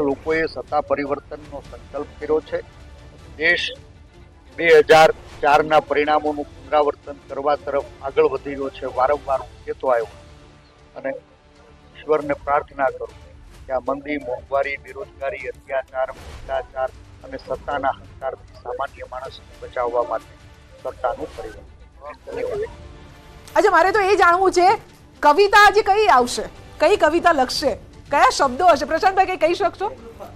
લોકોએ સત્તા પરિવર્તનનો સંકલ્પ કર્યો છે. દેશ 2004ના પરિણામોનું પુનરાવર્તન કરવા તરફ આગળ વધી રહ્યો છે. વારંવાર હું કહેતો આવ્યો અને ઈશ્વરને પ્રાર્થના કરું કે આ મંદી, મોંઘવારી, બેરોજગારી, અત્યાચાર, ભ્રષ્ટાચાર અને સત્તાના અહંકારથી સામાન્ય માણસને બચાવવા માટે સત્તાનું પરિવર્તન. અચ્છા, મારે તો એ જાણવું છે, કવિતા આજે કઈ આવશે, કઈ કવિતા લખશે, કયા શબ્દો હશે? પ્રશાંતભાઈ કઈ કહી શકશો?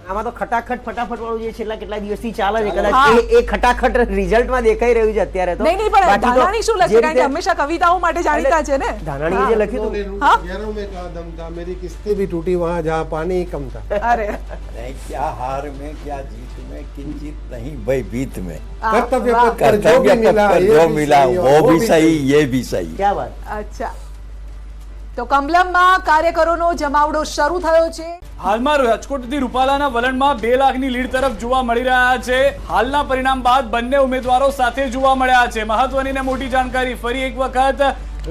આમાં તો ખટાખટ ફટાફટ વાળું જે છેલ્લા કેટલા દિવસથી ચાલે છે, કદાચ એ ખટાખટ રિઝલ્ટમાં દેખાઈ રહ્યું છે અત્યારે. તો નહીં પણ ધાનાણી શું લખે? કારણ કે હંમેશા કવિતાઓ માટે જાણીતા છે ને. ધાનાણીએ જે લખ્યું હતું, यारों में का दम था, मेरी किस्तें भी टूटी वहाँ जहाँ पानी कम था. અરે क्या हार में क्या जीत में किंचित नहीं भयभीत में कर्तव्य पथ पर जो भी मिला जो मिला वो भी सही ये भी सही. ક્યાં વાત. અચ્છા, તો કમલમમાં કાર્યકરોનો જમાવડો શરૂ થયો છે. હાલમાં રાજકોટથી રૂપાલાના વલણમાં 2 લાખની લીડ તરફ જોવા મળી રહ્યા છે. હાલના પરિણામ બાદ બંને ઉમેદવારો સાથે જોવા મળ્યા છે. મહત્વની ને મોટી જાણકારી, ફરી એક વખત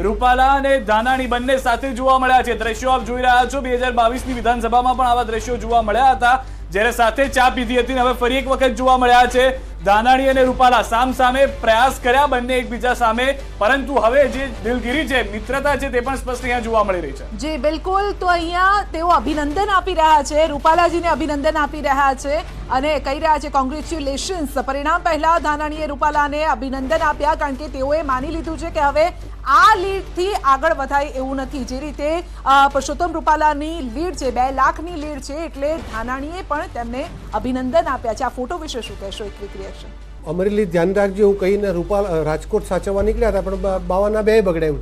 રૂપાલા અને ધાનાણી બંને સાથે જોવા મળ્યા છે. દ્રશ્યો આપ જોઈ રહ્યા છો. 2022ની વિધાનસભામાં પણ આવા દ્રશ્યો જોવા મળ્યા હતા, જ્યારે સાથે ચા પીધી હતી. હવે ફરી એક વખત જોવા મળ્યા છે. ધાનાણી અને રૂપાલા સામ સામે પ્રયાસ કર્યા બંને એકબીજા સામે, પરંતુ હવે જે દિલગીરી છે, મિત્રતા છે, તે પણ સ્પષ્ટ અહીંયા જોવા મળી રહી છે. જી બિલકુલ. તો અહીંયા તેઓ અભિનંદન આપી રહ્યા છે, રૂપાલાજીને અભિનંદન આપી રહ્યા છે અને કહી રહ્યા છે કોંગ્રેચ્યુલેશન્સ. પરિણામ પહેલા ધાનાણીએ રૂપાલાને અભિનંદન આપ્યા, કારણ કે તેઓએ માની લીધું છે કે હવે આ લીડથી આગળ વધાય એવું નથી. જે રીતે પરસોત્તમ રૂપાલાની લીડ છે, 2 લાખની લીડ છે, એટલે ધાનાણીએ પણ તેમને અભિનંદન આપ્યા છે. આ ફોટો વિશે શું કહેશો? એક ક્વિક રિએક્શન. અમરેલી ધ્યાન રાખજો એવું કહીને રાજકોટ સાચવવા નીકળ્યા હતા, પણ બાવાના 2 બગડાયું.